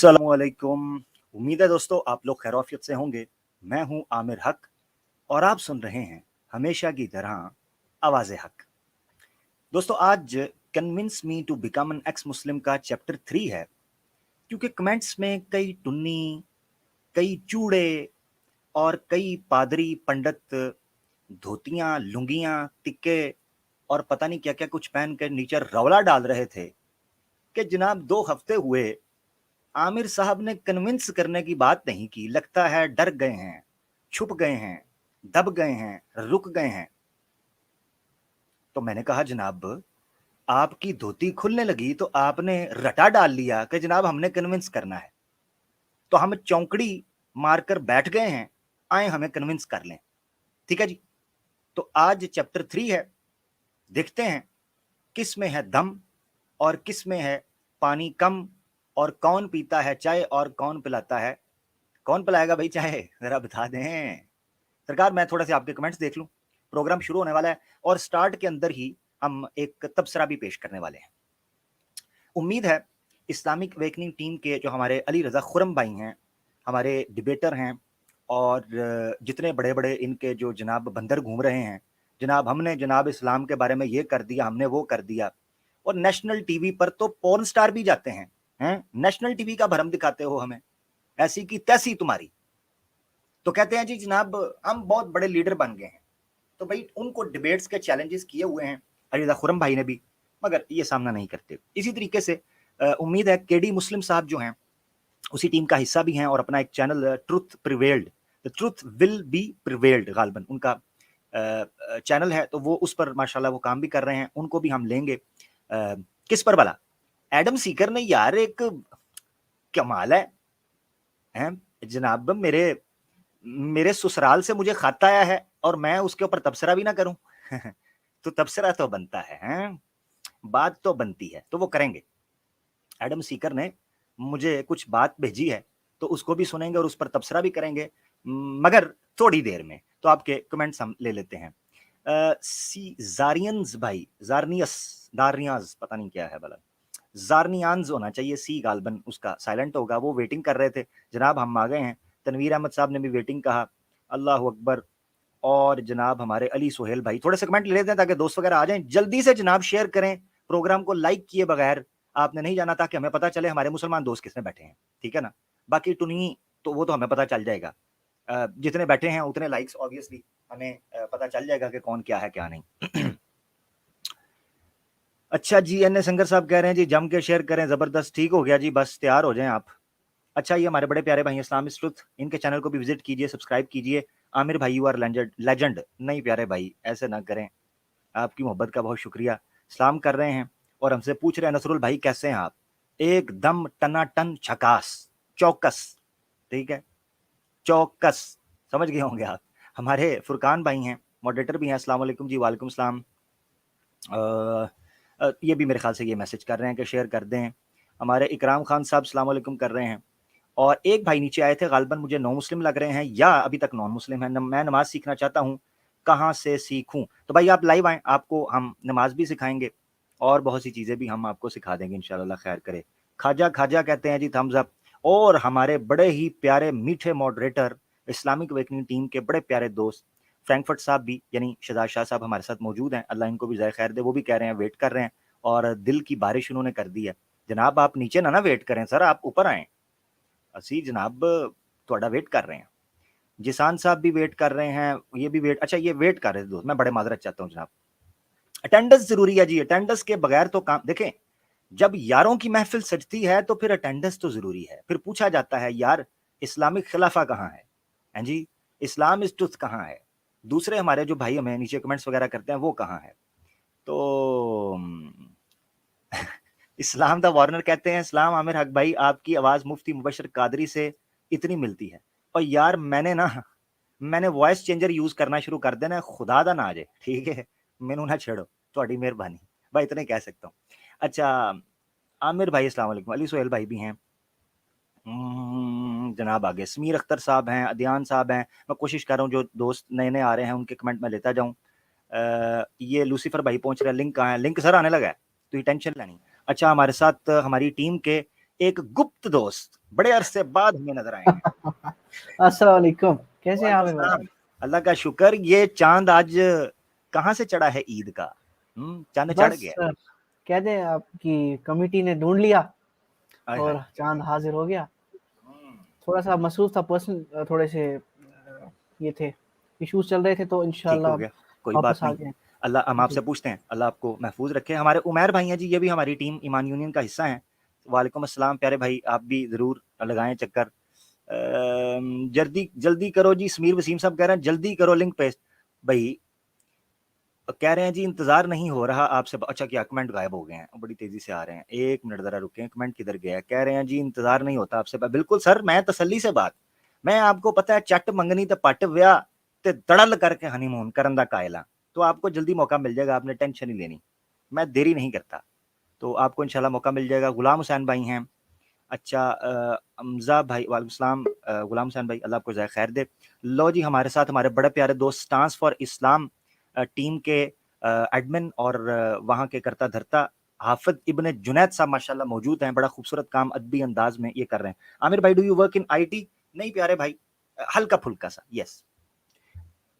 अस्सलामुअलैकुम। उम्मीद है दोस्तों आप लोग खैरियत से होंगे। मैं हूं आमिर हक और आप सुन रहे हैं हमेशा की तरह आवाज़े हक। दोस्तों आज convince me to become an ex Muslim का चैप्टर 3 है, क्योंकि कमेंट्स में कई टुन्नी, कई चूड़े और कई पादरी पंडित धोतियां, लुंगियां, टिक्के और पता नहीं क्या क्या कुछ पहन कर नीचे रौला डाल रहे थे कि जनाब 2 हफ्ते हुए आमिर साहब ने कन्विंस करने की बात नहीं की, लगता है डर गए हैं, छुप गए हैं, दब गए हैं, रुक गए हैं। तो मैंने कहा जनाब आपकी धोती खुलने लगी तो आपने रटा डाल लिया कि जनाब हमने कन्विंस करना है, तो हम चौंकड़ी मारकर बैठ गए हैं, आए हमें कन्विंस कर लें। ठीक है जी। तो आज चैप्टर 3 है, देखते हैं किस में है दम और किस में है पानी कम, और कौन पीता है चाय और कौन पिलाता है, कौन पिलाएगा भाई चाय, जरा बता दें सरकार। मैं थोड़ा सा आपके कमेंट्स देख लूं, प्रोग्राम शुरू होने वाला है और स्टार्ट के अंदर ही हम एक तबसरा भी पेश करने वाले हैं। उम्मीद है इस्लामिक अवेकनिंग टीम के जो हमारे अली रज़ा खुरम भाई हैं, हमारे डिबेटर हैं, और जितने बड़े बड़े इनके जो जनाब बंदर घूम रहे हैं, जनाब हमने जनाब इस्लाम के बारे में ये कर दिया, हमने वो कर दिया, और नेशनल टीवी पर तो पॉर्न स्टार भी जाते हैं, नेशनल टीवी का भरम दिखाते हो हमें, ऐसी की तैसी तुम्हारी। तो कहते हैं जी जनाब हम बहुत बड़े लीडर बन गए हैं। तो भाई उनको डिबेट्स के चैलेंजेस किए हुए हैं अलीदा खुरम भाई ने भी, मगर ये सामना नहीं करते। इसी तरीके से उम्मीद है केडी मुस्लिम साहब जो हैं उसी टीम का हिस्सा भी हैं और अपना एक channel truth prevailed, the truth will be prevailed गालबन उनका चैनल है, तो वो उस पर माशाल्लाह वो काम भी कर रहे हैं, उनको भी हम लेंगे। किस पर भला? एडम सीकर ने यार एक कमाल है जनाब, मेरे मेरे ससुराल से मुझे खत आया है और मैं उसके ऊपर तबसरा भी ना करूं तो तबसरा तो बनता है, हैं? बात तो बनती है, तो वो करेंगे। एडम सीकर ने मुझे कुछ बात भेजी है, तो उसको भी सुनेंगे और उस पर तबसरा भी करेंगे, मगर थोड़ी देर में। तो आपके कमेंट्स हम ले लेते हैं। सी जारियंस भाई, जारनियस, दारनियाज, पता नहीं क्या है भला, जारनियान्स होना चाहिए, सी गालबन उसका साइलेंट होगा, वो वेटिंग कर रहे थे। जनाब हम आ गए हैं। तनवीर अहमद साहब ने भी वेटिंग कहा, अल्लाह अकबर। और जनाब हमारे अली सोहेल भाई थोड़े से कमेंट ले लेते हैं ताकि दोस्त वगैरह आ जाएं जल्दी से। जनाब शेयर करें, प्रोग्राम को लाइक किए बगैर आपने नहीं जाना, ताकि हमें पता चले हमारे मुसलमान दोस्त किसमें बैठे हैं, ठीक है ना। बाकी टुनी तो वो तो हमें पता चल जाएगा, जितने बैठे हैं उतने लाइक्स ऑब्वियसली हमें पता चल जाएगा कि कौन क्या है क्या नहीं। अच्छा जी, एन ए संगर साहब कह रहे हैं जी जम के शेयर करें, जबरदस्त, ठीक हो गया जी, बस तैयार हो जाएं आप। अच्छा, ये हमारे बड़े प्यारे भाई इस्लामिक ट्रुथ, इनके चैनल को भी विजिट कीजिए, सब्सक्राइब कीजिए। आमिर भाई यू आर लेजेंड, नहीं प्यारे भाई ऐसे ना करें, आपकी मोहब्बत का बहुत शुक्रिया। सलाम कर रहे हैं और हमसे पूछ रहे हैं नसरुल भाई कैसे हैं आप? एकदम टनाटन झकास, चौकस, ठीक है, चौकस, समझ गए होंगे आप। हमारे फुरकान भाई हैं, मॉडरेटर भी हैं, अस्सलाम वालेकुम जी। वालेकुम सलाम। ये भी मेरे ख्याल से ये मैसेज कर रहे हैं कि शेयर कर दें। हमारे इकराम खान साहब अस्सलाम वालेकुम कर रहे हैं। और एक भाई नीचे आए थे, गालिबन मुझे नॉन मुस्लिम लग रहे हैं या अभी तक नॉन मुस्लिम है, मैं नमाज सीखना चाहता हूँ, कहाँ से सीखूं? तो भाई आप लाइव आएँ, आपको हम नमाज भी सिखाएंगे और बहुत सी चीज़ें भी हम आपको सिखा देंगे इंशाल्लाह, खैर करे। खाजा खाजा कहते हैं जी, थम्स अप। और हमारे बड़े ही प्यारे मीठे मॉडरेटर, इस्लामिक अवेकनिंग टीम के बड़े प्यारे दोस्त फ्रैंकफर्ट साहब भी, यानी शहजाद शाह साहब हमारे साथ मौजूद हैं, अल्लाह इनको भी ज़ाय खैर दे। वो भी कह रहे हैं वेट कर रहे हैं और दिल की बारिश उन्होंने कर दी है। जनाब आप नीचे ना वेट करें सर, आप ऊपर आएँ, असी जनाब थोड़ा वेट कर रहे हैं। जिसान साहब भी वेट कर रहे हैं, ये भी वेट, अच्छा ये वेट कर रहे थे दोस्त, मैं बड़े माजरत चाहता हूँ जनाब। अटेंडेंस जरूरी है जी, अटेंडेंस के बगैर तो काम, देखें जब यारों की महफिल सजती है तो फिर अटेंडेंस तो जरूरी है। फिर पूछा जाता है यार इस्लामिक खिलाफा कहाँ है, हैं जी, इस्लाम इज ट्रुथ कहाँ है, दूसरे हमारे जो भाई हमें नीचे कमेंट्स वगैरह करते हैं वो कहाँ है। तो इस्लाम द वार्नर कहते हैं, इस्लाम आमिर हक भाई आपकी आवाज मुफ्ती मुबशर कादरी से इतनी मिलती है, और यार मैंने वॉइस चेंजर यूज करना शुरू कर देना, खुदा दा ना आ जाए, ठीक है, मैनू ना छेड़ो, थोड़ी मेहरबानी, भाई इतने कह सकता हूँ। अच्छा, आमिर भाई अस्सलाम वालेकुम, अली सोहेल भाई भी हैं, जनाब आगे समीर अख्तर साहब हैं, अदियान साहब हैं। मैं कोशिश कर रहा हूँ जो दोस्त नए नए आ रहे हैं उनके कमेंट में लेता जाऊँ। ये लूसीफर भाई पहुंच रहे हैं, लिंक कहाँ है? लिंक सर आने लगा है, तो ये टेंशन लेनी। अच्छा, हमारे साथ हमारी टीम के एक गुप्त दोस्त बड़े अरसे बाद हमें नजर आए हैं। अस्सलाम वालेकुम, कैसे हैं आमिर भाई? अल्लाह का शुक्र। ये चांद आज कहाँ से चढ़ा है ईद का? चांद चढ़ बस गया। कह दें आपकी कमेटी ने ढूंढ लिया हाय और हाय। चांद हाजिर हो गया। थोड़ा सा मसरूफ था, पर्सनल थोड़े से ये थे इश्यूज चल रहे थे, तो ठीक इंशाल्लाह हो गया, कोई वापस बात आ नहीं। गए। अल्लाह, हम आपसे जी पूछते हैं अल्लाह आपको महफूज रखे। हमारे उमैर भाई हैं जी, ये भी हमारी टीम ईमान यूनियन का हिस्सा हैं। वालेकुम अस्सलाम प्यारे भाई, आप भी ज़रूर लगाएं चक्कर। जल्दी जल्दी करो जी, समीर वसीम साहब कह रहे हैं जल्दी करो लिंक पेस्ट। भाई कह रहे हैं जी इंतजार नहीं हो रहा आपसे। अच्छा, क्या कमेंट गायब हो गए हैं, बड़ी तेजी से आ रहे हैं, एक मिनट जरा रुकें, कमेंट किधर गया? कह रहे हैं जी इंतजार नहीं होता आपसे। बिल्कुल सर, मैं तसल्ली से बात, मैं आपको पता है चट मंगनी तो पट व्या ते दड़ल करके हनीमून करन दा कायला, तो आपको जल्दी मौका मिल जाएगा, आपने टेंशन नहीं लेनी, मैं देरी नहीं करता, तो आपको इंशाल्लाह मौका मिल जाएगा। गुलाम हुसैन भाई हैं। अच्छा, हमजा भाई वालेकुम सलाम। गुलाम हुसैन भाई अल्लाह आपको ज़ाय खैर दे। लो जी, हमारे साथ हमारे बड़े प्यारे दोस्त स्टांस फॉर इस्लाम टीम के एडमिन और वहाँ के करता धरता हाफिज इब्न जुनैद साहब माशाल्लाह मौजूद हैं। बड़ा खूबसूरत काम अदबी अंदाज में ये कर रहे हैं। आमिर भाई, do you work in IT? नहीं प्यारे भाई, हल्का फुल्का सा, यस।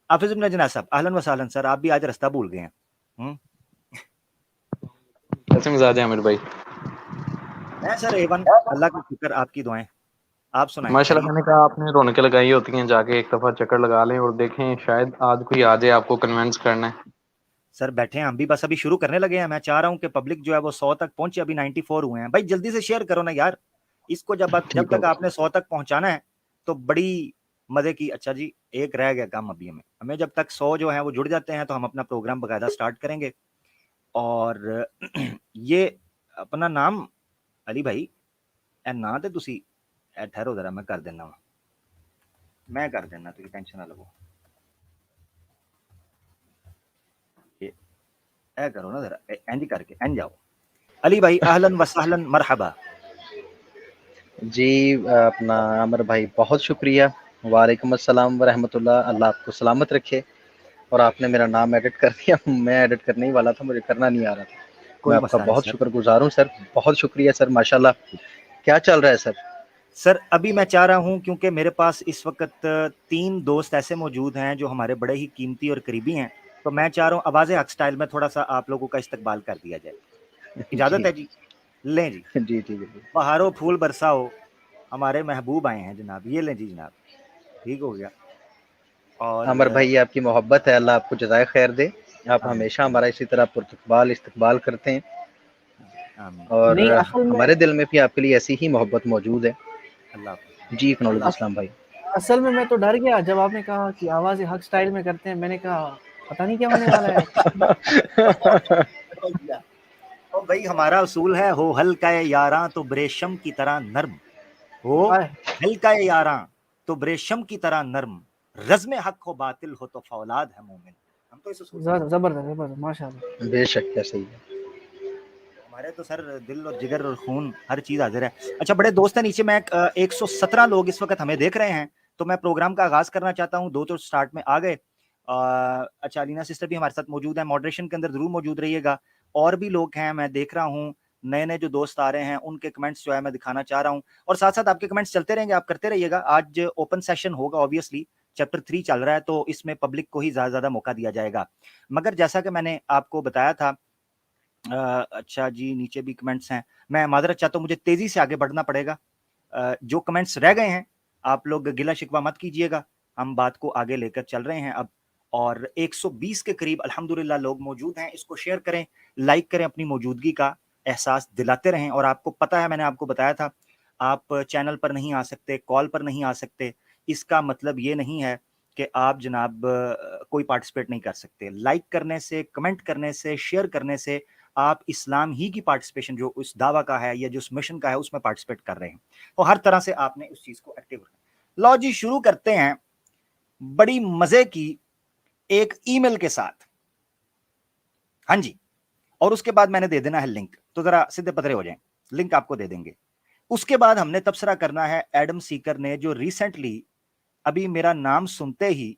हाफिज इब्न जुनैद साहब अहलन व सहलन सर, आप भी आज रास्ता भूल गए हैं। कैसे मिजाज है आमिर भाई? मैं सर एवन, अल्लाह का शुक्र, आपकी दुआएं, आप सुनाएं माशाल्लाह, खैरियत? मैंने कहा आपने रौनकें लगाई होती हैं, जाके एक दफा चक्कर लगा लें और देखें, शायद आज कोई आ जाए आपको कन्विंस करना है। सर बैठे हैं हम भी, बस अभी शुरू करने लगे हैं। मैं चाह रहा हूं कि पब्लिक जो है वो 100 तक पहुंचे, अभी 94 हुए हैं। भाई जल्दी से शेयर करो ना यार इसको, जब ठीक तक होगा। आपने 100 तक पहुंचाना है तो बड़ी मजे की। अच्छा जी, एक रह गया काम अभी, हमें जब तक 100 जो है वो जुड़ जाते हैं तो हम अपना प्रोग्राम बकायदा स्टार्ट करेंगे। और ये अपना नाम अली भाई ए ना ते तुसी ए ठहरो जरा, मैं कर देना वा, मैं कर देना, तुसी टेंशन ना लो। ए करो ना जरा, इंज करके इंज जाओ। अली भाई अहलन व सहलन मरहबा। जी अपना आमिर भाई बहुत शुक्रिया। वालेकुम अस्सलाम व रहमतुल्लाह, अल्लाह आपको सलामत रखे। और आपने मेरा नाम एडिट कर दिया, मैं एडिट करने ही वाला था, मुझे करना नहीं आ रहा था। मैं कोई आपका मसला नहीं बहुत सर। शुक्रगुजार हूँ सर, बहुत शुक्रिया सर, माशाल्लाह। क्या चल रहा है सर? सर अभी मैं चाह रहा हूं, क्योंकि मेरे पास इस वक्त 3 दोस्त ऐसे मौजूद हैं जो हमारे बड़े ही कीमती और करीबी हैं, तो मैं चाह रहा हूं आवाज़े हक स्टाइल में थोड़ा सा आप लोगों का इस्तकबाल कर दिया जाए। इजाज़त जी है जी? लें जी। जी जी जी। बहारो फूल बरसाओ, हमारे महबूब आए हैं जनाब, ये लें जी जनाब, ठीक हो गया। और आमिर भाई ये आपकी मोहब्बत है, अल्लाह आपको जज़ाए खैर दे। आप आमीन हमेशा हमारा इसी तरह पुरतकबाल इस्तकबाल करते हैं आमीन। और नहीं, असल में हमारे दिल में भी आपके लिए ऐसी ही मोहब्बत मौजूद है। अल्लाह जी इकनॉलेज अल्लाह। इस्लाम भाई। असल में मैं तो डर गया जब आपने कहा कि आवाज़ हक स्टाइल में करते हैं। मैंने कहा पता नहीं क्या होने वाला है। तो भाई हमारा उसूल है, हो हल्का यारा तो ब्रेशम की तरह नर्म, हो आए, हल्का यारा तो ब्रेशम की तरह नर्म, रज़्म हक हो बातिल हो तो फौलाद है मोमिन। हम तो इस उसूल पे चलते हैं। जबरदस्त जबरदस्त, माशाल्लाह। बेशक, क्या सही है। हमारे तो सर दिल और जिगर और खून हर चीज हाजिर है। अच्छा, बड़े दोस्त हैं नीचे में, 117 लोग इस वक्त हमें देख रहे हैं, तो मैं प्रोग्राम का आगाज करना चाहता हूँ। 2 तो स्टार्ट में आ गए। अच्छा, अलीना सिस्टर भी हमारे साथ मौजूद है, मॉडरेशन के अंदर जरूर मौजूद रहिएगा। और भी लोग हैं, मैं देख रहा हूँ नए नए जो दोस्त आ रहे हैं, उनके कमेंट्स जो है मैं दिखाना चाह रहा हूँ, और साथ साथ आपके कमेंट्स चलते रहेंगे, आप करते रहिएगा। आज ओपन सेशन होगा, ऑब्वियसली चैप्टर 3 चल रहा है, तो इसमें पब्लिक को ही ज्यादा मौका दिया जाएगा। मगर जैसा कि मैंने आपको बताया था, अच्छा जी, नीचे भी कमेंट्स हैं, मैं माजरत चाहता हूँ, मुझे तेजी से आगे बढ़ना पड़ेगा। जो कमेंट्स रह गए हैं आप लोग गिला शिकवा मत कीजिएगा, हम बात को आगे लेकर चल रहे हैं अब। और 120 के करीब अल्हम्दुलिल्लाह लोग मौजूद हैं। इसको शेयर करें, लाइक करें, अपनी मौजूदगी का एहसास दिलाते रहें। और आपको पता है, मैंने आपको बताया था, आप चैनल पर नहीं आ सकते, कॉल पर नहीं आ सकते, इसका मतलब ये नहीं है कि आप जनाब कोई पार्टिसिपेट नहीं कर सकते। लाइक करने से, कमेंट करने से, शेयर करने से आप इस्लाम ही की पार्टिसिपेशन जो उस दावा का है या जो उस मिशन का है उसमें पार्टिसिपेट कर रहे हैं, तो हर तरह से आपने उस चीज को एक्टिव रखना। लो जी, शुरू करते हैं बड़ी मजे की एक ईमेल के साथ। हाँ जी, और उसके बाद मैंने दे देना है लिंक, तो जरा सीधे पतरे हो जाएं, लिंक आपको दे देंगे। उसके बाद हमने तबसरा करना है एडम सीकर ने, जो रिसेंटली अभी मेरा नाम सुनते ही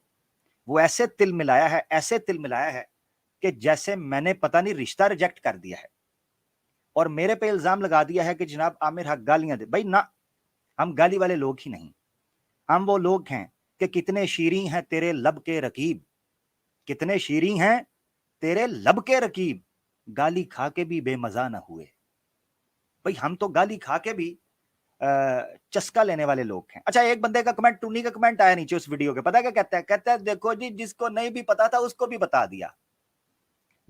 वो ऐसे तिल मिलाया है, ऐसे तिल मिलाया है कि जैसे मैंने पता नहीं रिश्ता रिजेक्ट कर दिया है, और मेरे पे इल्जाम लगा दिया है कि जनाब आमिर हक गालियां दे। भाई ना, हम गाली वाले लोग ही नहीं, हम वो लोग हैं कि कितने शीरीं हैं तेरे लब के रकीब, कितने शीरीं हैं तेरे लब के रकीब, गाली खा के भी बेमजा ना हुए। भाई हम तो गाली खा के भी चस्का लेने वाले लोग हैं। अच्छा, एक बंदे का कमेंट, टूनी का कमेंट आया नीचे उस वीडियो के, पता क्या कहता है? कहता है देखो जी, जिसको नहीं भी पता था उसको भी बता दिया,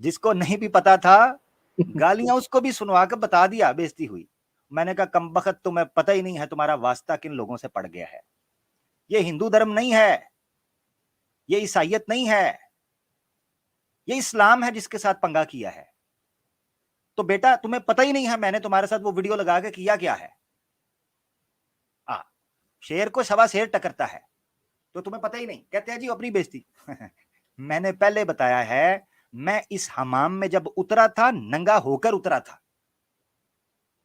जिसको नहीं भी पता था गालियां उसको भी सुनवा के बता दिया, बेइज्जती हुई। मैंने कहा कमबख्त, तुम्हें पता ही नहीं है तुम्हारा वास्ता किन लोगों से पड़ गया है। ये हिंदू धर्म नहीं है, ये ईसाइयत नहीं है, ये इस्लाम है जिसके साथ पंगा किया है। तो बेटा तुम्हें पता ही नहीं है मैंने तुम्हारे साथ वो वीडियो लगा के किया क्या है। शेर को सवा शेर टकरता है तो तुम्हें पता ही नहीं, कहते हैं जी अपनी बेइज्जती। मैंने पहले बताया है, मैं इस हमाम में जब उतरा था नंगा होकर उतरा था,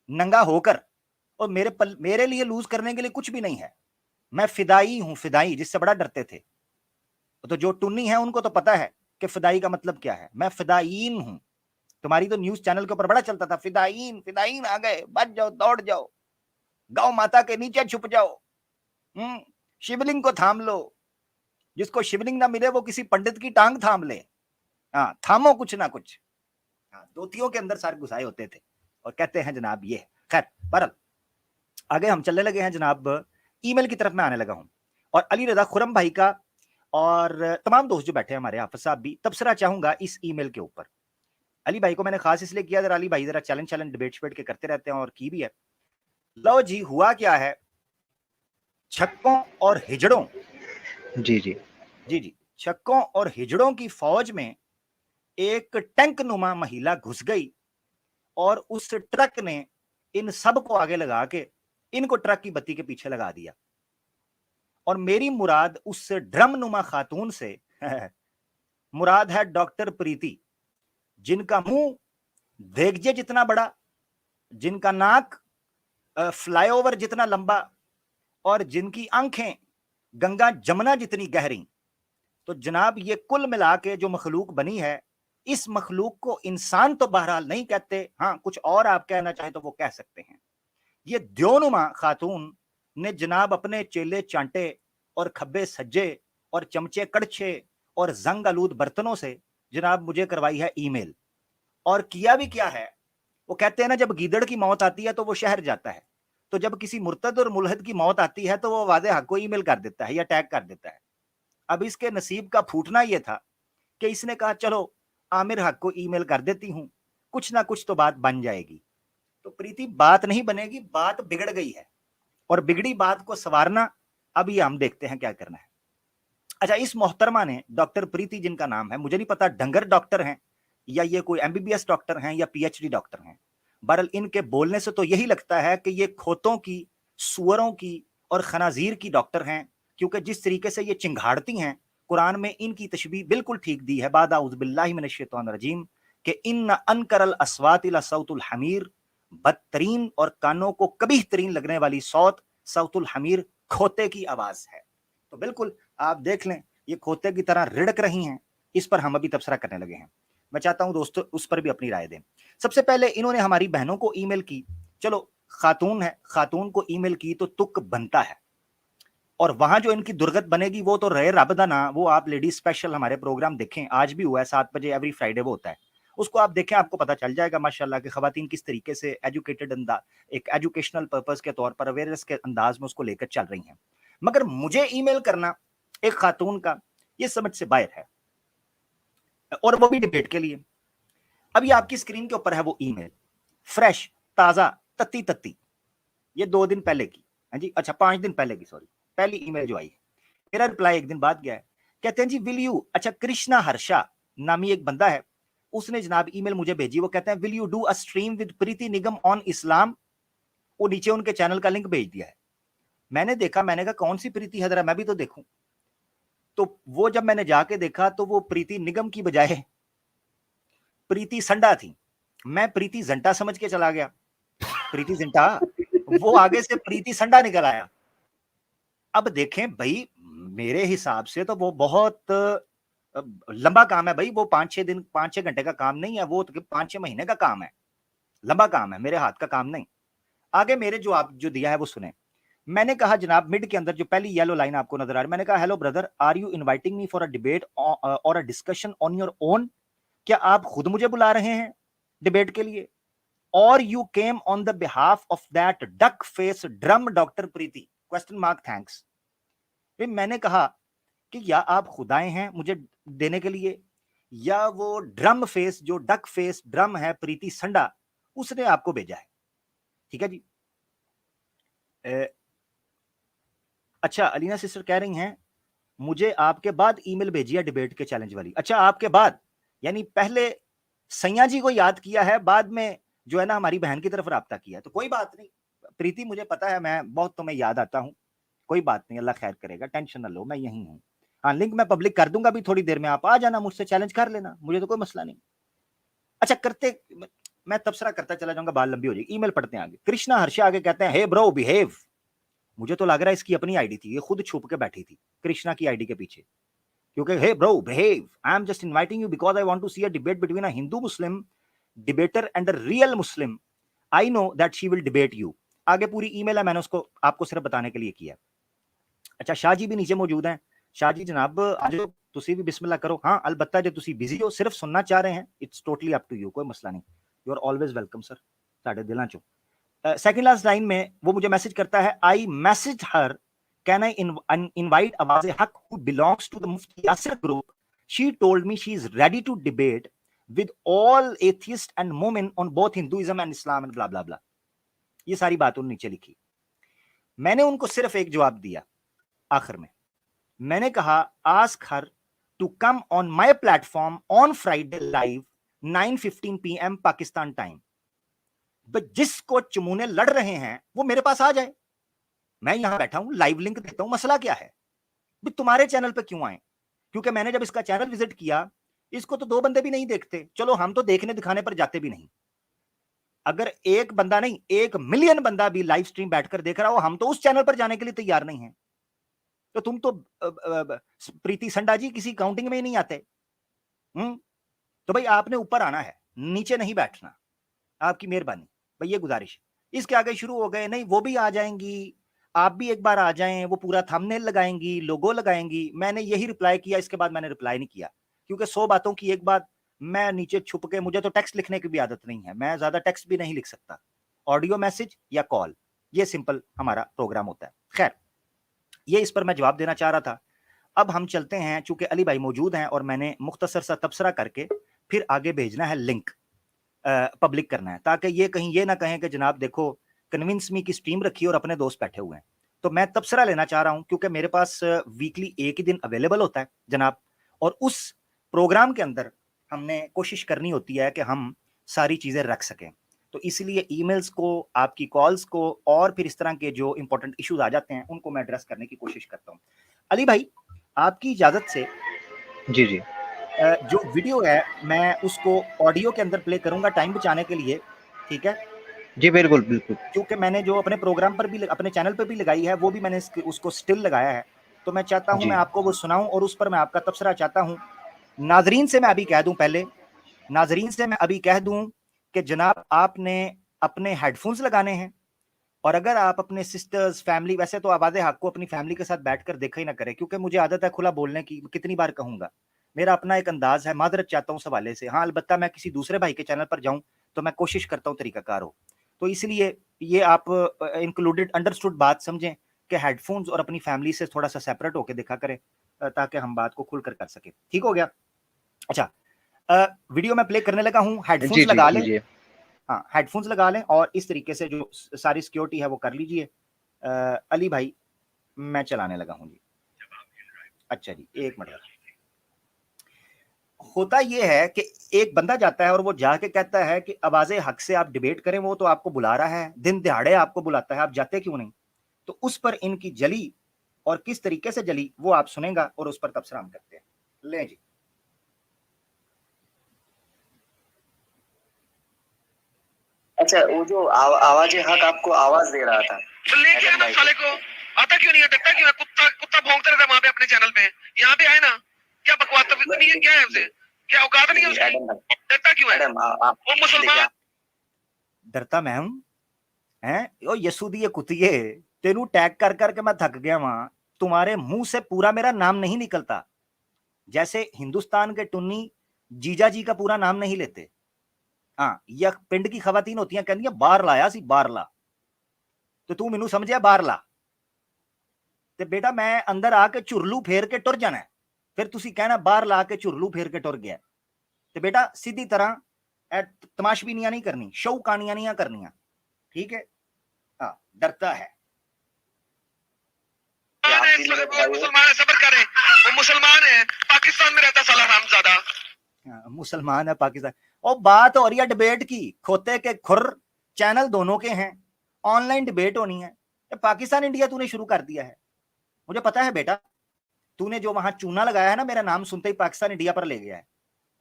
नंगा होकर, और मेरे लिए लूज करने के लिए कुछ भी नहीं है। मैं फिदाई हूं, फिदाई, जिससे बड़ा डरते थे। तो जो टुन्नी है उनको तो पता है कि फिदाई का मतलब क्या है। मैं फिदाईन हूं। तुम्हारी तो न्यूज चैनल के ऊपर बड़ा चलता था, फिदाईन, फिदाईन आ गए, बच जाओ, दौड़ जाओ, गौ माता के नीचे छुप जाओ, शिवलिंग को थाम लो, जिसको शिवलिंग ना मिले वो किसी पंडित की टांग थाम ले। हाँ, थामो कुछ ना कुछ। हाँ, दोतियों के अंदर सारे घुसाए होते थे और कहते हैं जनाब ये। खैर, बहरहाल आगे हम चलने लगे हैं जनाब, ईमेल की तरफ मैं आने लगा हूं, और अली रजा खुरम भाई का और तमाम दोस्त जो बैठे हैं हमारे, हाफिज साहब भी, तबसरा चाहूंगा इस ईमेल के ऊपर। अली भाई को मैंने खास इसलिए किया, जरा अली भाई जरा चैलेंज डिबेट के करते रहते हैं, और की भी है। लो जी, हुआ क्या है, छक्कों और हिजड़ों, जी जी जी जी, छक्कों और हिजड़ों की फौज में एक टैंक नुमा महिला घुस गई, और उस ट्रक ने इन सब को आगे लगा के इनको ट्रक की बत्ती के पीछे लगा दिया। और मेरी मुराद उस ड्रम नुमा खातून से मुराद है डॉक्टर प्रीति, जिनका मुंह देगजे जितना बड़ा, जिनका नाक फ्लाईओवर जितना लंबा, और जिनकी आंखें गंगा जमुना जितनी गहरी। तो जनाब ये कुल मिला के जो मखलूक बनी है, इस मखलूक को इंसान तो बहरहाल नहीं कहते, हाँ कुछ और आप कहना चाहे तो वो कह सकते हैं। ये द्योनुमा खातून ने जनाब अपने चेले चांटे और खब्बे सज्जे और चमचे कड़छे और जंग आलूद बर्तनों से जनाब मुझे करवाई है ईमेल। और किया भी क्या है, वो कहते हैं ना, जब गीदड़ की मौत आती है तो वो शहर जाता है, तो जब किसी मुर्तद और मुल्हद की मौत आती है तो वो वादे हक को ईमेल कर देता है या टैग कर देता है। अब इसके नसीब का फूटना ये था कि इसने कहा चलो आमिर हक को ईमेल कर देती हूं, कुछ ना कुछ तो बात बन जाएगी। तो प्रीति, बात नहीं बनेगी, बात बिगड़ गई है, और बिगड़ी बात को संवारना अब ये हम देखते हैं क्या करना है। अच्छा, इस मोहतरमा ने, डॉक्टर प्रीति जिनका नाम है, मुझे नहीं पता डंगर डॉक्टर हैं या ये कोई एमबीबीएस डॉक्टर हैं या पीएचडी डॉक्टर हैं। बहरहाल इनके बोलने से तो यही लगता है कि ये खोतों की, सुअरों की और खनाजीर की डॉक्टर हैं, क्योंकि जिस तरीके से ये चिंगाड़ती हैं, कुरान में इनकी तशबीह बिल्कुल ठीक दी है, बाद औज़ु बिल्लाहि मिनश शैतानिर रजीम, कि इन्न अनकरल अस्वाति लसौतुल हमीर, बदतरीन और कानों को कबीह तरीन लगने वाली सौत सौतुल हमीर, खोते की आवाज है। तो बिल्कुल आप देख लें, ये खोते की तरह रिड़क रही हैं। इस पर हम अभी तबसरा करने लगे हैं। मैं चाहता हूं दोस्तों उस पर भी अपनी राय दें। सबसे पहले इन्होंने हमारी बहनों को ईमेल की, चलो खातून है, खातून को ईमेल की तो तुक बनता है, और वहां जो इनकी दुर्गत बनेगी वो तो रहे रब दा ना। वो आप लेडीज स्पेशल हमारे प्रोग्राम देखें, आज भी हुआ है 7 बजे, एवरी फ्राइडे वो होता है, उसको आप देखें, आपको पता चल जाएगा माशाल्लाह कि खवातीन किस तरीके से एजुकेटेड अंदाज, एक एजुकेशनल पर्पस के तौर पर अवेयरनेस के अंदाज में उसको लेकर चल रही हैं। मगर मुझे ईमेल करना एक खातून का, ये समझ से बाहर है, और वो भी डिबेट के लिए। अभी आपकी स्क्रीन के ऊपर है वो ईमेल, फ्रेश, ताजा, तत्ती तत्ती, ये 2 दिन पहले की, हाँ जी, अच्छा 5 दिन पहले की, सॉरी, पहली ईमेल जो आई है। मेरा रिप्लाई 1 दिन बाद गया है, कहते हैं जी विल यू, अच्छा कृष्णा हर्षा नामी एक बंदा है, उसने जनाब ईमेल मुझे भेजी। वो कहते हैं will you do a stream with Preeti Nigam on Islam. वो नीचे उनके चैनल का लिंक भेज दिया है। मैंने देखा, मैंने कहा कौन सी प्रीति है, जरा मैं भी तो देखूं। तो वो जब मैंने जाके देखा तो वो प्रीति निगम की बजाय प्रीति संडा थी। मैं प्रीति जंटा समझ के चला गया, प्रीति जिंटा, वो आगे से प्रीति संडा निकल आया। अब देखें भाई, मेरे हिसाब से तो वो बहुत लंबा काम है भाई, वो 5-6 दिन 5-6 घंटे का काम नहीं है, वो 5-6 महीने का काम है, लंबा काम है, मेरे हाथ का काम नहीं। आगे मेरे जो आप जो दिया है वो सुने। मैंने कहा जनाब, मिड के अंदर जो पहली येलो लाइन आपको नजर आ रही है, मैंने कहा hello brother, are you inviting me for a debate और a discussion on your own? क्या आप खुद मुझे बुला रहे हैं डिबेट के लिए? और you came on the behalf of that duck face drum doctor Preeti? Question mark thanks. मैंने कहा कि या आप खुद आए हैं मुझे देने के लिए, या वो ड्रम फेस जो डक फेस ड्रम है प्रीति संडा, उसने आपको भेजा है। ठीक है जी। अच्छा, अलीना सिस्टर कह रही हैं मुझे आपके बाद ईमेल भेजी है डिबेट के चैलेंज वाली। अच्छा, आपके बाद, यानी पहले सैया जी को याद किया है, बाद में जो है ना हमारी बहन की तरफ राब्ता किया है। तो कोई बात नहीं प्रीति, मुझे पता है मैं बहुत तुम्हें याद आता हूं, कोई बात नहीं, अल्लाह खैर करेगा, टेंशन ना लो, मैं यहीं हूं। हाँ, लिंक मैं पब्लिक कर दूंगा भी थोड़ी देर में, आप आ जाना, मुझसे चैलेंज कर लेना, मुझे तो कोई मसला नहीं। अच्छा, करते मैं तबसरा करता चला जाऊंगा, बाल लंबी हो जाएगी। ईमेल पढ़ते हैं आगे। कृष्णा हर्षा आगे कहते हैं हे ब्रो बिहेव। मुझे तो लग रहा है इसकी अपनी आईडी थी, ये खुद छुप के बैठी थी कृष्णा की आईडी के पीछे, क्योंकि hey bro behave, I am just inviting you because I want to see a debate between a Hindu Muslim debater and a real Muslim. I know that she will debate you. आगे पूरी email है, मैंने उसको आपको सिर्फ बताने के लिए किया। अच्छा, शाह जी भी नीचे मौजूद हैं। शाह जी जनाब आज तुसी भी बिस्मिल्लाह करो। हाँ, अलबत्ता जो तुसी बिजी हो, सिर्फ सुनना चाह रहे हैं, it's totally up to you, कोई मसला नहीं, you are always welcome sir, साढ़े दिलों चो। सेकंड लास्ट लाइन में वो मुझे मैसेज करता है, I message her, can I invite Awaz-e Haq who belongs to the Mufti Yasir group, she told me she is ready to debate with all atheist and मोमिन on both Hinduism and Islam and blah blah blah. ये सारी बात उन्होंने नीचे लिखी। मैंने उनको सिर्फ एक जवाब दिया आखिर में, मैंने कहा ask her to come on my platform on Friday live 9:15 PM Pakistan time. जिसको चुमूने लड़ रहे हैं वो मेरे पास आ जाए, मैं यहां बैठा हूं, लाइव लिंक देता हूं, मसला क्या है? तुम्हारे चैनल पे क्यों आए? क्योंकि मैंने जब इसका चैनल विजिट किया, इसको तो 2 बंदे भी नहीं देखते, चलो हम तो देखने दिखाने पर जाते भी नहीं। अगर एक बंदा नहीं 1 मिलियन बंदा भी लाइव स्ट्रीम बैठकर देख रहा हो, हम तो उस चैनल पर जाने के लिए तैयार नहीं है। तो तुम तो प्रीति संडा जी किसी काउंटिंग में ही नहीं आते। तो भाई आपने ऊपर आना है, नीचे नहीं बैठना, आपकी मेहरबानी भाई, ये गुजारिश। इसके आगे शुरू हो गए, नहीं वो भी आ जाएंगी, आप भी एक बार आ जाएं, वो पूरा थंबनेल लगाएंगी, लोगो लगाएंगी। मैंने यही रिप्लाई किया, इसके बाद मैंने रिप्लाई नहीं किया, क्योंकि 100 बातों की एक बात, मैं नीचे छुप के, मुझे तो टेक्स्ट लिखने की भी आदत नहीं है, मैं ज्यादा टेक्स्ट भी नहीं लिख सकता, ऑडियो मैसेज या कॉल, ये सिंपल हमारा प्रोग्राम होता है। खैर, ये इस पर मैं जवाब देना चाह रहा था। अब हम चलते हैं, चूंकि अली भाई मौजूद हैं और मैंने मुख्तसर सा तबसरा करके फिर आगे भेजना है, लिंक पब्लिक करना है, ताकि ये कहीं ये ना कहें कि जनाब देखो कन्विंस मी की स्ट्रीम रखी और अपने दोस्त बैठे हुए हैं। तो मैं तबसरा लेना चाह रहा हूं, क्योंकि मेरे पास वीकली एक ही दिन अवेलेबल होता है जनाब, और उस प्रोग्राम के अंदर हमने कोशिश करनी होती है कि हम सारी चीज़ें रख सकें। तो इसलिए ईमेल्स को, आपकी कॉल्स को, और फिर इस तरह के जो इंपॉर्टेंट इश्यूज आ जाते हैं उनको मैं एड्रेस करने की कोशिश करता हूँ। अली भाई, आपकी इजाज़त से जी जी, जो वीडियो है मैं उसको ऑडियो के अंदर प्ले करूंगा टाइम बचाने के लिए, ठीक है? जी बिल्कुल बिल्कुल। क्योंकि मैंने जो अपने प्रोग्राम पर भी, अपने चैनल पर भी लगाई है, वो भी मैंने उसको स्टिल लगाया है, तो मैं चाहता हूं जी मैं आपको वो सुनाऊं और उस पर मैं आपका तबसरा चाहता हूं। नाजरीन से मैं अभी कह दूं, पहले नाजरीन से मैं अभी कह दूं कि जनाब आपने अपने हेडफोन्स लगाने हैं, और अगर आप अपने सिस्टर्स, फैमिली, वैसे तो आवाज़े हक को अपनी फैमिली के साथ बैठकर देखा ही ना करें, क्योंकि मुझे आदत है खुला बोलने की, कितनी बार कहूंगा, मेरा अपना एक अंदाज है, माजरत चाहता हूं उस हवाले से। हाँ, अलबत्ता मैं किसी दूसरे भाई के चैनल पर जाऊं तो मैं कोशिश करता हूं तरीकाकार हो, तो इसलिए ये आप इंक्लूडेड अंडरस्टूड बात समझें कि हेडफोन्स और अपनी फैमिली से थोड़ा सा सेपरेट होकर देखा करें, ताकि हम बात को खुलकर कर सके। ठीक हो गया? अच्छा, वीडियो मैं प्ले करने लगा हूं, हेडफोन्स लगा लें। हाँ, हेडफोन्स लगा लें और इस तरीके से जो सारी सिक्योरिटी है वो कर लीजिए। अली भाई, मैं चलाने लगा हूँ जी। अच्छा जी, एक मिनट। होता ये है कि एक बंदा जाता है और वो जाके कहता है कि आवाज़े हक से आप डिबेट करें, वो तो आपको बुला रहा है, दिन दिहाड़े आपको बुलाता है, आप जाते क्यों नहीं? तो उस पर इनकी जली, और किस तरीके से जली वो आप सुनेगा, और उस पर तबसरा हम करते हैं। ले जी। अच्छा वो जो आवाज हक आपको आवाज दे रहा था, तो लेके आना साले को, आता क्यों नहीं है, डरता क्यों है? कुत्ता कुत्ता भौंकता रहता है वहां पे अपने चैनल पे, यहाँ पे आए ना, क्या बकवास नहीं है, क्या है उसे, क्या औकात नहीं है उसकी, डरता क्यों है? वो मुसलमान डरता मैं हूं हैं? ओ यसू दी कुतिए, तेनू टैग कर करके मैं थक गया वहां। तुम्हारे मुंह से पूरा मेरा नाम नहीं निकलता, जैसे हिंदुस्तान के टुन्नी जीजा जी का पूरा नाम नहीं लेते। हाँ, यह पिंड की खवातीन होती हैं, कहती बाहर लाया सी बाहर ला, तो तू मैनू समझिया बाहर ला, ते बेटा मैं अंदर आके चुरलू फेर के टुर जाना, फिर तुसी कहना बाहर ला के चुरलू फेर के टुर गया। ते बेटा सीधी तरह तमाशबीनियां नहीं करनी, शौ कहानियां नहीं करनियां, ठीक है? हाँ, डरता है। मुसलमान है, सब्र करें, वो मुसलमान है, पाकिस्तान में रहता साला हरामजादा। मुसलमान है पाकिस्तान। और बात हो रही है डिबेट की, खोते के खुर चैनल दोनों के हैं, ऑनलाइन डिबेट होनी है। पाकिस्तान इंडिया तूने शुरू कर दिया है, मुझे पता है बेटा, तूने जो वहां चूना लगाया है ना, मेरा नाम सुनते ही पाकिस्तान इंडिया पर ले गया है,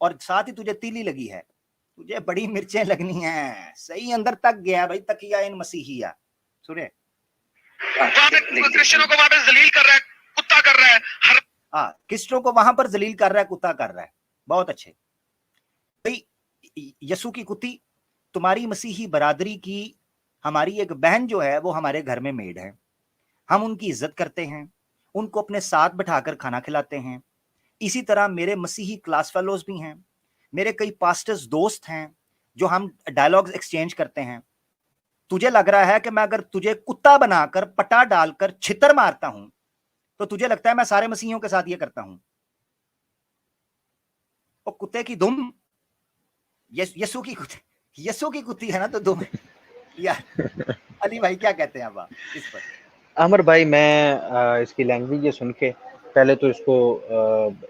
और साथ ही तुझे तीली लगी है, तुझे बड़ी मिर्चें लगनी है, सही अंदर तक गया भाई तकिया इन मसीहिया। सुने क्रिश्चियनों को वहां पे जलील कर रहा है, कुत्ता कर रहा है, हाँ, क्रिश्चियनों को वहां पर जलील कर रहा है, कुत्ता कर रहा है, बहुत अच्छे भाई। यसू की कुत्ती, तुम्हारी मसीही बरादरी की हमारी एक बहन जो है वो हमारे घर में मेड है, हम उनकी इज्जत करते हैं, उनको अपने साथ बैठाकर खाना खिलाते हैं। इसी तरह मेरे मसीही क्लास फेलोज भी हैं, मेरे कई पास्टर्स दोस्त हैं जो हम डायलॉग्स एक्सचेंज करते हैं। तुझे लग रहा है कि मैं अगर तुझे कुत्ता बनाकर पटा डालकर छितर मारता हूं तो तुझे लगता है मैं सारे मसीहियों के साथ ये करता हूं? और कुत्ते की दुम यसू की कुत्ती है ना, तो दुम यार। अली भाई क्या कहते हैं आप इस पर? आमिर भाई, मैं इसकी लैंग्वेज ये सुन के पहले तो इसको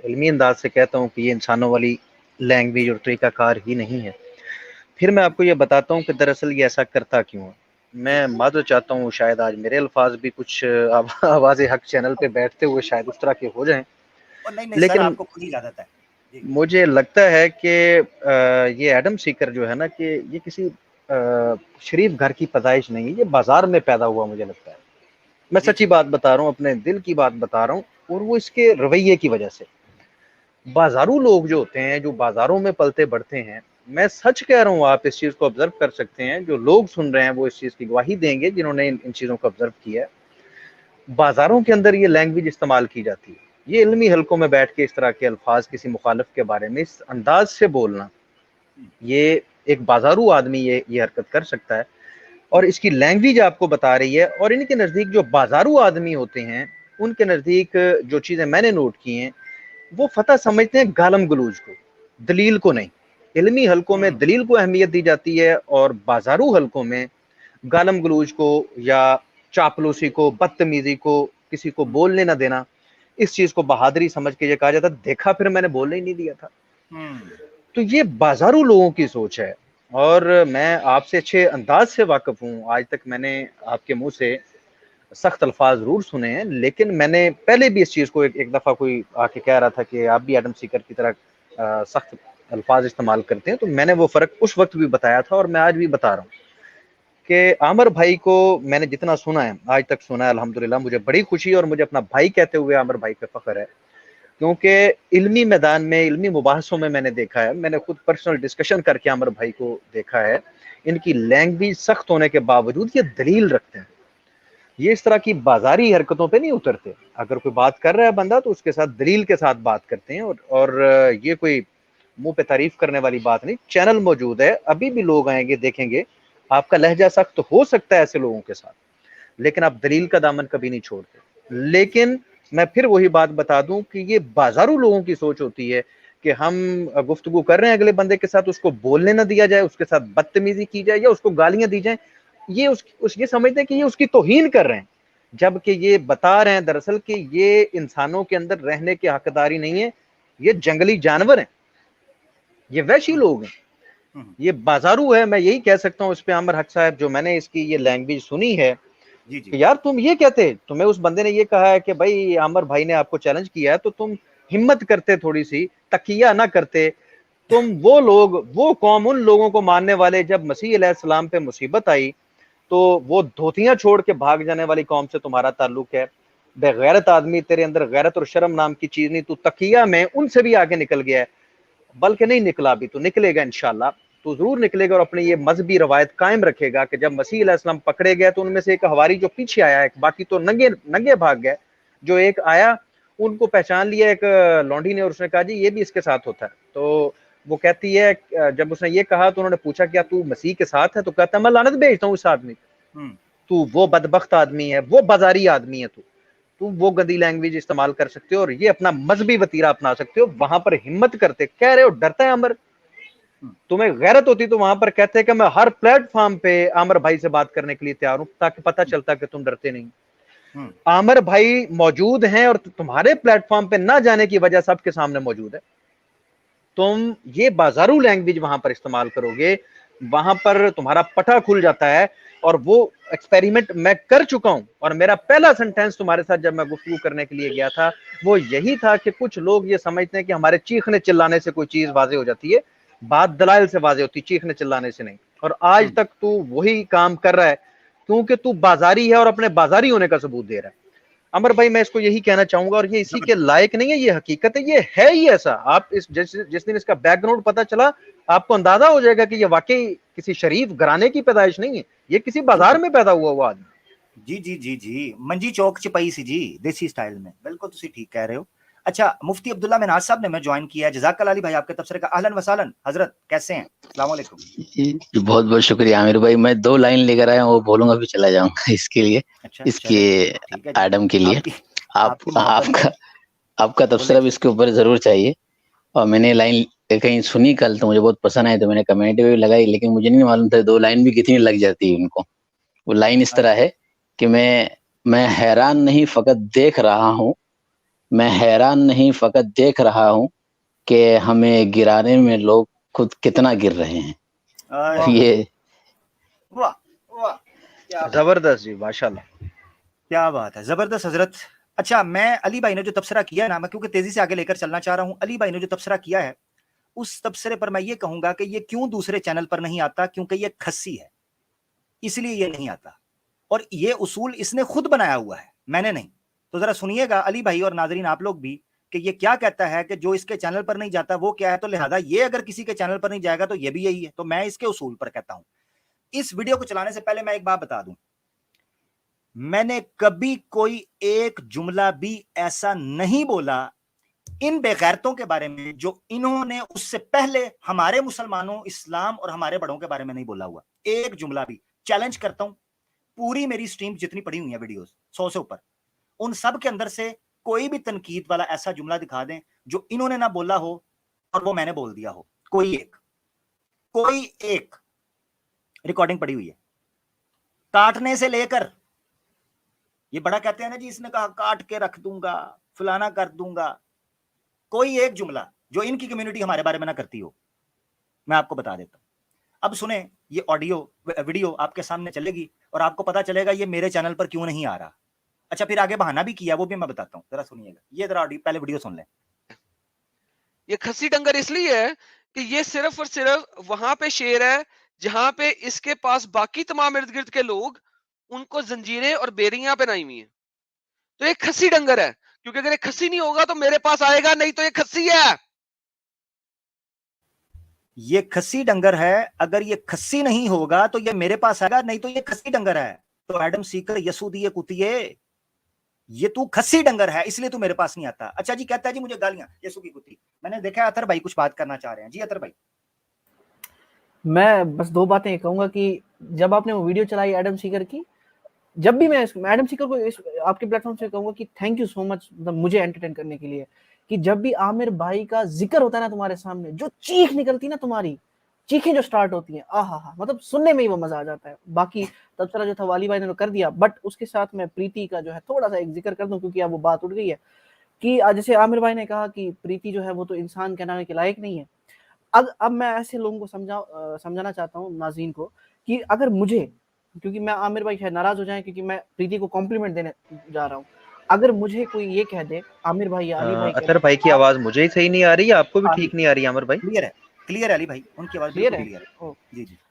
इल्मी अंदाज से कहता हूँ कि ये इंसानों वाली लैंग्वेज और तरीक़ाकार ही नहीं है। फिर मैं आपको ये बताता हूँ कि दरअसल ये ऐसा करता क्यों है। मैं माज़रत चाहता हूँ, शायद आज मेरे अल्फाज भी कुछ आवाज़ हक चैनल पे बैठते हुए शायद उस तरह के हो जाएं, नहीं, लेकिन सर, आपको खुद ही इजाजत है। मुझे लगता है कि ये एडम सीकर जो है ना, कि ये किसी शरीफ घर की पैदाइश नहीं है, ये बाजार में पैदा हुआ। मुझे लगता है, मैं सच्ची बात बता रहा हूँ, अपने दिल की बात बता रहा हूँ, और वो इसके रवैये की वजह से। बाजारू लोग जो होते हैं, जो बाजारों में पलते बढ़ते हैं, मैं सच कह रहा हूँ, आप इस चीज़ को ऑब्जर्व कर सकते हैं, जो लोग सुन रहे हैं वो इस चीज़ की गवाही देंगे जिन्होंने इन चीज़ों को ऑब्जर्व किया है। बाजारों के अंदर ये लैंग्वेज इस्तेमाल की जाती है, ये इल्मी हलकों में बैठ के इस तरह के अल्फाज किसी मुखालिफ के बारे में इस अंदाज से बोलना, ये एक बाजारू आदमी ये हरकत कर सकता है, और इसकी लैंग्वेज आपको बता रही है। और इनके नज़दीक जो बाजारू आदमी होते हैं, उनके नज़दीक जो चीज़ें मैंने नोट की हैं, वो फतह समझते हैं गालम गलूज को, दलील को नहीं। इल्मी हलकों में दलील को अहमियत दी जाती है, और बाजारू हलकों में गालम गलूज को या चापलूसी को, बदतमीजी को, किसी को बोलने ना देना, इस चीज को बहादुरी समझ के ये कहा जाता, देखा फिर मैंने बोलने ही नहीं दिया था। तो ये बाजारू लोगों की सोच है, और मैं आपसे अच्छे अंदाज से वाकिफ हूँ। आज तक मैंने आपके मुंह से सख्त अल्फाज जरूर सुने हैं, लेकिन मैंने पहले भी इस चीज़ को एक दफ़ा कोई आके कह रहा था कि आप भी एडम सीकर की तरह सख्त अल्फाज इस्तेमाल करते हैं, तो मैंने वो फ़र्क उस वक्त भी बताया था, और मैं आज भी बता रहा हूँ कि आमिर भाई को मैंने जितना सुना है, आज तक सुना है, अल्हम्दुलिल्लाह मुझे बड़ी खुशी, और मुझे अपना भाई कहते हुए आमिर भाई पे फ़ख्र है, क्योंकि इल्मी मैदान में, इल्मी मुबाहसों में मैंने देखा है, मैंने खुद पर्सनल डिस्कशन करके आमिर भाई को देखा है, इनकी लैंग्वेज सख्त होने के बावजूद ये दलील रखते हैं, ये इस तरह की बाजारी हरकतों पे नहीं उतरते। अगर कोई बात कर रहा है बंदा तो उसके साथ दलील के साथ बात करते हैं, और ये कोई मुंह पे तारीफ करने वाली बात नहीं। चैनल मौजूद है, अभी भी लोग आएंगे, देखेंगे, आपका लहजा सख्त हो सकता है ऐसे लोगों के साथ, लेकिन आप दलील का दामन कभी नहीं छोड़ते। लेकिन मैं फिर वही बात बता दूं कि ये बाजारू लोगों की सोच होती है कि हम गुफ्तगू कर रहे हैं अगले बंदे के साथ, उसको बोलने ना दिया जाए, उसके साथ बदतमीजी की जाए या उसको गालियां दी जाए, ये ये समझते हैं कि ये उसकी तौहीन कर रहे हैं, जबकि ये बता रहे हैं दरअसल कि ये इंसानों के अंदर रहने की हकदारी नहीं है, ये जंगली जानवर हैं, ये वैशी लोग हैं, ये बाजारू है। मैं यही कह सकता हूँ इस पे आमिर हक साहब, जो मैंने इसकी ये लैंग्वेज सुनी है, कि यार तुम ये कहते, तुम्हें उस बंदे ने ये कहा है कि भाई आमिर भाई ने आपको चैलेंज किया है, तो तुम हिम्मत करते, थोड़ी सी तकिया ना करते, तुम वो लोग, वो कौम, उन लोगों को मानने वाले, जब मसीह अलैहिस्सलाम पे मुसीबत आई तो वो धोतियां छोड़ के भाग जाने वाली कौम से तुम्हारा ताल्लुक है। बेगैरत आदमी, तेरे अंदर गैरत और शर्म नाम की चीज नहीं, तू तकिया में उनसे भी आगे निकल गया है, बल्कि नहीं निकला अभी, तो निकलेगा इंशाल्लाह, तो जरूर निकलेगा और अपनी ये मजहबी रवायत कायम रखेगा कि जब मसीह अलैहिस्सलाम पकड़े गए तो उनमें से एक हवारी जो पीछे आया है, बाकी तो नंगे नंगे भाग गए, जो एक आया उनको पहचान लिया एक लौंडी ने और उसने कहा जी ये भी इसके साथ होता है। तो वो कहती है, जब उसने ये कहा तो उन्होंने पूछा क्या तू मसीह के साथ है, तो कहता मैं लानत भेजता हूँ इस आदमी, तू वो बदबख्त आदमी है, वो बाजारी आदमी है, तू वो गंदी लैंग्वेज इस्तेमाल कर सकते हो और ये अपना मजहबी वतीरा अपना सकते हो, वहां पर हिम्मत करते, कह रहे हो डरता है आमिर, तुम्हें गैरत होती तो वहां पर कहते कि मैं हर प्लेटफॉर्म पे आमिर भाई से बात करने के लिए तैयार हूं, ताकि पता चलता कि तुम डरते नहीं। आमिर भाई मौजूद हैं और तुम्हारे प्लेटफॉर्म पे ना जाने की वजह सबके सामने मौजूद है, तुम ये बाजारू लैंग्वेज वहां पर इस्तेमाल करोगे, वहां पर तुम्हारा पटा खुल जाता है। और वो एक्सपेरिमेंट मैं कर चुका हूं और मेरा पहला सेंटेंस तुम्हारे साथ जब मैं गुफ्तगू करने के लिए गया था वो यही था कि कुछ लोग ये समझते हैं कि हमारे चीखने चिल्लाने से कोई चीज वाजे हो जाती है, बात दलाइल से वाजे होती, चीखने चिल्लाने से नहीं। और आज तक तू वही काम कर रहा है क्योंकि तू बाजारी है और अपने बाजारी होने का सबूत दे रहा है। अमर भाई मैं इसको यही कहना चाहूंगा, और ये इसी के लायक नहीं है, ये हकीकत है, ये है ही ऐसा। आप इस जिस दिन इसका बैकग्राउंड पता चला आपको अंदाजा हो जाएगा कि ये वाकई किसी शरीफ घराने की पैदाइश नहीं है, ये किसी बाजार में पैदा हुआ हुआ आदमी। जी जी जी जी, मंजी चौक चिपाई सी जी, देसी स्टाइल में, बिल्कुल तुसी ठीक कह रहे हो। अच्छा, मुफ्ती अब्दुल्ला मिनाज साहब ने मैं ज्वाइन किया है, जज़ाकल्लाह अली भाई आपके तबसरे का, अहलन वसहलन हजरत, कैसे हैं? अस्सलाम वालेकुम। बहुत बहुत शुक्रिया आमिर भाई, मैं 2 लाइन लेकर आया हूँ, वो बोलूंगा फिर चला जाऊंगा इसके लिए। अच्छा, इसके एडम के लिए आपका आपका तबसरा भी इसके ऊपर जरूर चाहिए। और मैंने लाइन कहीं सुनी कल तो मुझे बहुत पसंद आई, तो मैंने कमेंट भी लगाई, लेकिन मुझे नहीं मालूम था 2 लाइन भी कितनी लग जाती है उनको। वो लाइन इस तरह है कि मैं हैरान नहीं फकत देख रहा हूँ, मैं हैरान नहीं फकत देख रहा हूँ कि हमें गिराने में लोग खुद कितना गिर रहे हैं। ये वाह वाह, जबरदस्त जी, माशाल्लाह, क्या बात है, जबरदस्त हजरत। अच्छा, मैं अली भाई ने जो तबसरा किया ना, मैं क्योंकि तेजी से आगे लेकर चलना चाह रहा हूँ, अली भाई ने जो तबसरा किया है उस तबसरे पर मैं ये कहूंगा कि ये क्यों दूसरे चैनल पर नहीं आता, क्योंकि ये खस्सी है, इसलिए ये नहीं आता, और ये उसूल इसने खुद बनाया हुआ है, मैंने नहीं। तो जरा सुनिएगा अली भाई और नाजरीन आप लोग भी कि ये क्या कहता है कि जो इसके चैनल पर नहीं जाता वो क्या है, तो लिहाजा ये अगर किसी के चैनल पर नहीं जाएगा तो ये भी यही है। तो मैं इसके उसूल पर कहता हूं। इस वीडियो को चलाने से पहले मैं एक बात बता दूं, मैंने कभी कोई एक जुमला भी ऐसा नहीं बोला इन बेगैरतों के बारे में जो इन्होंने उससे पहले हमारे मुसलमानों, इस्लाम और हमारे बड़ों के बारे में नहीं बोला हुआ, एक जुमला भी। चैलेंज करता हूं, पूरी मेरी स्ट्रीम जितनी पड़ी हुई है वीडियोस 100 से ऊपर, उन सब के अंदर से कोई भी तनकीद वाला ऐसा जुमला दिखा दें जो इन्होंने ना बोला हो और वो मैंने बोल दिया हो, कोई एक रिकॉर्डिंग पड़ी हुई है। काटने से लेकर, ये बड़ा कहते हैं ना जी, इसने कहा काट के रख दूंगा, फलाना कर दूंगा, कोई एक जुमला जो इनकी कम्युनिटी हमारे बारे में ना करती हो, मैं आपको बता देता हूं। अब सुने, ये ऑडियो वीडियो आपके सामने चलेगी और आपको पता चलेगा ये मेरे चैनल पर क्यों नहीं आ रहा। अच्छा, फिर आगे बहाना भी किया, वो भी मैं बताता हूँ, जरा सुनिएगा। ये जरा पहले वीडियो सुन लें। ये खस्सी डंगर इसलिए है कि ये सिर्फ और सिर्फ वहां पे शेर है जहां पे इसके पास बाकी तमाम इर्द गिर्द के लोग उनको जंजीरें और बेरियां पहनाई हुई हैं। तो ये खस्सी डंगर है, क्योंकि अगर ये खस्सी नहीं होगा तो मेरे पास आएगा नहीं, तो ये खस्सी है। ये खस्सी डंगर है, अगर ये खस्सी नहीं होगा तो ये मेरे पास आएगा नहीं, तो ये खस्सी डंगर है। तो एडम सीकर यसूदी कुतिये, ये तू खस्सी डंगर है इसलिए तू मेरे पास नहीं आता। अच्छा जी, कहता है जी मुझे गालियां, यसू की कुत्ती। मैंने देखा अतर भाई कुछ बात करना चाह रहे हैं। जी अतर भाई। मैं बस 2 बातें कहूंगा कि जब आपने वो वीडियो चलाई एडम सीकर की, जब भी मैं एडम सीकर को आपके प्लेटफॉर्म से कहूंगा कि थैंक यू सो मच, मतलब मुझे एंटरटेन करने के लिए, कि जब भी आमिर भाई का जिक्र होता है ना तुम्हारे सामने, जो चीख निकलती है ना, तुम्हारी चीखें जो स्टार्ट होती हैं, आहा, मतलब सुनने में ही वो मजा आ जाता है। बाकी तबसरा जो था वाली भाई ने कर दिया, बट उसके साथ मैं प्रीति का जो है थोड़ा सा एक जिक्र कर दूं, क्योंकि अब वो बात उठ गई है कि जैसे आमिर भाई ने कहा कि प्रीति जो है वो तो इंसान कहलाने के लायक नहीं है। अब मैं ऐसे लोगों को समझाना चाहता हूँ, नाज़रीन को, कि अगर मुझे, क्योंकि मैं आमिर भाई शायद नाराज हो जाए क्योंकि मैं प्रीति को कॉम्प्लीमेंट देने जा रहा हूँ, अगर मुझे कोई ये कह दे आमिर भाई या अली भाई, अतर भाई की आवाज मुझे ही सही नहीं आ रही है, आपको भी ठीक नहीं आ रही है आमिर भाई? क्लियर है, क्लियर है अली भाई, उनकी आवाज क्लियर बिल्कुल है क्लियर है। ओ जी जी